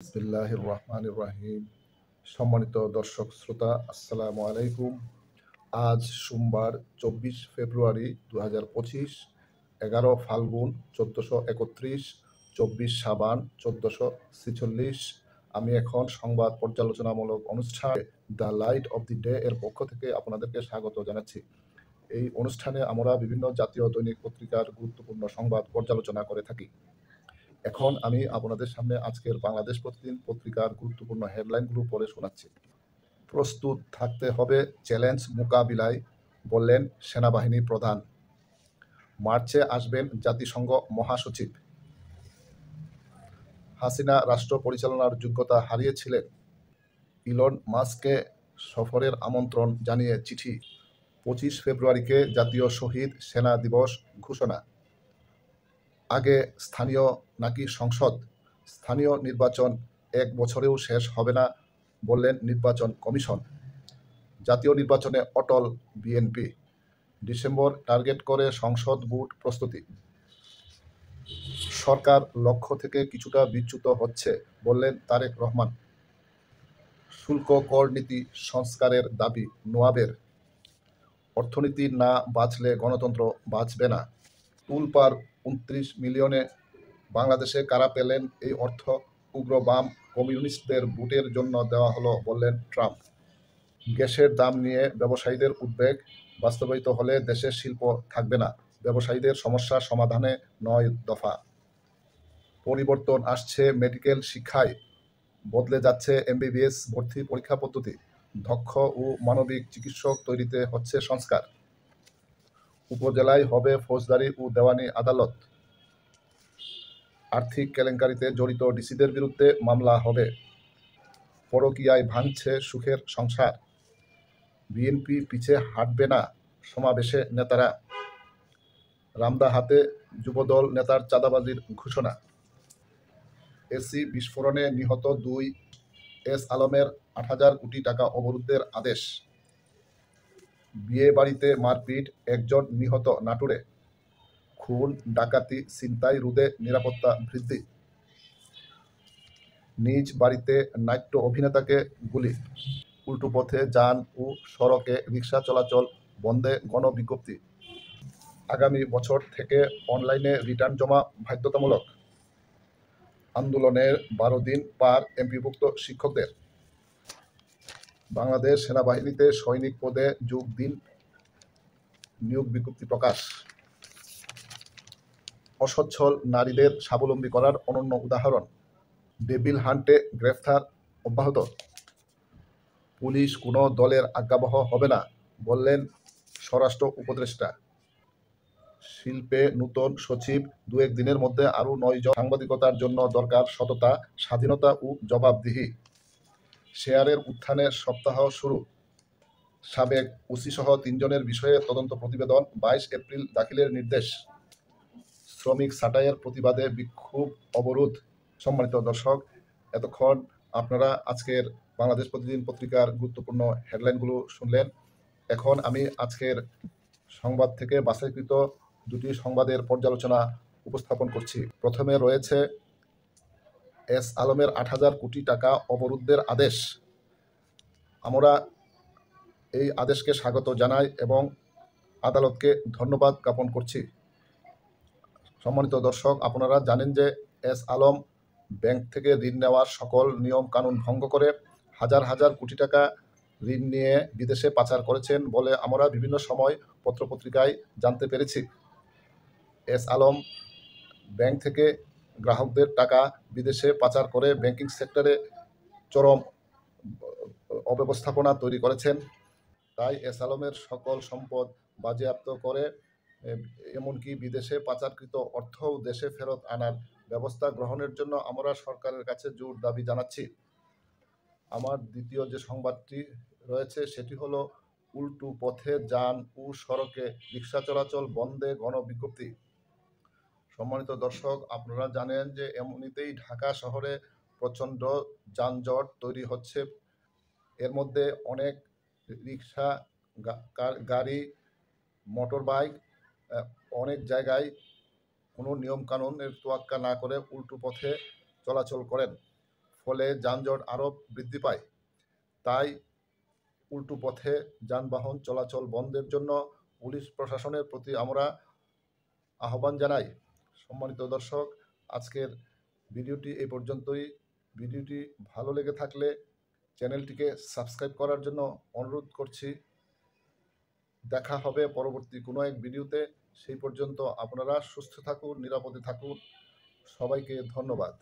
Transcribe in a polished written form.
বিসমিল্লাহির রহমানির রহিম। সম্মানিত দর্শক শ্রোতা, আসসালামু আলাইকুম। আজ সোমবার 24 ফেব্রুয়ারি 2025, 11 ফাল্গুন 1431, 24 সাবান 1446। আমি এখন সংবাদ পর্যালোচনামূলক অনুষ্ঠান the light of the day এর পক্ষ থেকে আপনাদেরকে স্বাগত জানাচ্ছি। এই অনুষ্ঠানে আমরা বিভিন্ন জাতীয় দৈনিক পত্রিকার গুরুত্বপূর্ণ সংবাদ পর্যালোচনা করে থাকি। এখন আমি আপনাদের সামনে আজকের বাংলাদেশ প্রতিদিন পত্রিকার গুরুত্বপূর্ণ হেডলাইনগুলো পড়ে শোনাচ্ছি। প্রস্তুত থাকতে হবে চ্যালেঞ্জ মোকাবিলায়, বললেন সেনাবাহিনী প্রধান। মার্চে আসবেন জাতিসংঘ মহাসচিব। হাসিনা রাষ্ট্র পরিচালনার যোগ্যতা হারিয়েছিলেন। ইলন মাস্ককে সফরের আমন্ত্রণ জানিয়ে চিঠি। 25 ফেব্রুয়ারিকে জাতীয় শহীদ সেনা দিবস ঘোষণা। আগে স্থানীয় নাকি সংসদ? স্থানীয় নির্বাচন 1 বছরেও শেষ হবে না, বললেন নির্বাচন কমিশন। জাতীয় নির্বাচনে অটল বিএনপি। ডিসেম্বর টার্গেট করে সংসদ ভোট প্রস্তুতি। সরকার লক্ষ্য থেকে কিছুটা বিচ্যুত হচ্ছে, বললেন তারেক রহমান। শুল্ক কর নীতি সংস্কারের দাবি নোয়াবের। অর্থনীতি না বাঁচলে গণতন্ত্র বাঁচবে না। তুলপার 29 মিলিয়নে। বাংলাদেশে কারা পেলেন এই অর্থ? উগ্র বাম কমিউনিস্টদের ভোটের জন্য দেওয়া হলো, বললেন ট্রাম্প। গ্যাসের দাম নিয়ে ব্যবসায়ীদের উদ্বেগ। বাস্তবায়িত হলে দেশের শিল্প থাকবে না। ব্যবসায়ীদের সমস্যা সমাধানে 9 দফা। পরিবর্তন আসছে মেডিকেল শিক্ষায়। বদলে যাচ্ছে এমবিবিএস ভর্তি পরীক্ষা পদ্ধতি। দক্ষ ও মানবিক চিকিৎসক তৈরিতে হচ্ছে সংস্কার। উপজেলায় হবে ফৌজদারি ও দেওয়ানি আদালত। আর্থিক কেলেঙ্কারিতে জড়িত ডিসিদের বিরুদ্ধে মামলা হবে। পরকীয়ায় ভাঙছে সুখের সংসার। বিএনপি পিছে হাঁটবে না, সমাবেশে নেতারা। রামদাহাতে যুবদল নেতার চাঁদাবাজির ঘোষণা। এসি বিস্ফোরণে নিহত 2। এস আলমের 8,000 কোটি টাকা অবরুদ্ধের আদেশ। বিয়ে বাড়িতে মারপিট, 1 জন নিহত নাটোরে। খুন, ডাকাতি, ছিনতাই রোধে নিরাপত্তা বৃদ্ধি। নিজ বাড়িতে নাট্য অভিনেতাকে গুলি। উল্টো পথে যান ও সড়কে রিকশা চলাচল বন্ধে গণবিজ্ঞপ্তি। আগামী বছর থেকে অনলাইনে রিটার্ন জমা বাধ্যতামূলক। আন্দোলনের 12 দিন পার এমপিভুক্ত শিক্ষকদের। বাংলাদেশ সেনাবাহিনীতে সৈনিক পদে যোগ দিন, নিয়োগ বিজ্ঞপ্তি প্রকাশ। অসচ্ছল নারীদের স্বাবলম্বী করার অনন্য উদাহরণ। ডেভিল হান্টে গ্রেফতার অব্যাহত। পুলিশ কোনো দলের আজ্ঞাবহ হবে না, বললেন স্বরাষ্ট্র উপদেষ্টা। শিল্পে নতুন সচিব। 2-1 দিনের মধ্যে আরও 9 জন। সাংবাদিকতার জন্য দরকার সততা, স্বাধীনতা ও জবাবদিহি। শেয়ারের উত্থানে সপ্তাহ শুরু। সাবেক ওসিসহ 3 জনের বিষয়ে তদন্ত প্রতিবেদন 22 এপ্রিল দাখিলের নির্দেশ। শ্রমিক ছাঁটাইয়ের প্রতিবাদে বিক্ষোভ অবরোধ। সম্মানিত দর্শক, এতক্ষণ আপনারা আজকের বাংলাদেশ প্রতিদিন পত্রিকার গুরুত্বপূর্ণ হেডলাইনগুলো শুনলেন। এখন আমি আজকের সংবাদ থেকে বাছাইকৃত 2টি সংবাদের পর্যালোচনা উপস্থাপন করছি। প্রথমে রয়েছে এস আলমের 8,000 কোটি টাকা অবরুদ্ধের আদেশ। আমরা এই আদেশকে স্বাগত জানাই এবং আদালতকে ধন্যবাদ জ্ঞাপন করছি। সম্মানিত দর্শক, আপনারা জানেন যে এস আলম ব্যাংক থেকে ঋণ নেওয়ার সকল নিয়ম কানুন ভঙ্গ করে হাজার হাজার কোটি টাকা ঋণ নিয়ে বিদেশে পাচার করেছেন বলে আমরা বিভিন্ন সময় পত্রপত্রিকায় জানতে পেরেছি। এস আলম ব্যাংক থেকে গ্রাহকদের টাকা বিদেশে পাচার করে ব্যাংকিং সেক্টরে চরম অব্যবস্থাপনা তৈরি করেছেন। তাই এস আলমের সকল সম্পদ বাজেয়াপ্ত করে এমনকি বিদেশে পাচারকৃত অর্থও দেশে ফেরত আনার ব্যবস্থা গ্রহণের জন্য আমরা সরকারের কাছে জোর দাবি জানাচ্ছি। আমার দ্বিতীয় যে সংবাদটি রয়েছে সেটি হলো উল্টো পথে যান ও সড়কে রিকশা চলাচল বন্ধে গণবিজ্ঞপ্তি। সম্মানিত দর্শক, আপনারা জানেন যে এমনিতেই ঢাকা শহরে প্রচণ্ড যানজট তৈরি হচ্ছে। এর মধ্যে অনেক রিকশা, গাড়ি, মোটর বাইক অনেক জায়গায় কোনো নিয়মকানুনের তোয়াক্কা না করে উল্টো পথে চলাচল করেন। ফলে যানজট আরও বৃদ্ধি পায়। তাই উল্টো পথে যানবাহন চলাচল বন্ধের জন্য পুলিশ প্রশাসনের প্রতি আমরা আহ্বান জানাই। সম্মানিত দর্শক, আজকের ভিডিওটি এই পর্যন্তই। ভিডিওটি ভালো লেগে থাকলে চ্যানেলটিকে সাবস্ক্রাইব করার জন্য অনুরোধ করছি। দেখা হবে পরবর্তী কোনো এক ভিডিওতে। সেই পর্যন্ত আপনারা সুস্থ থাকুন, নিরাপদে থাকুন। সবাইকে ধন্যবাদ।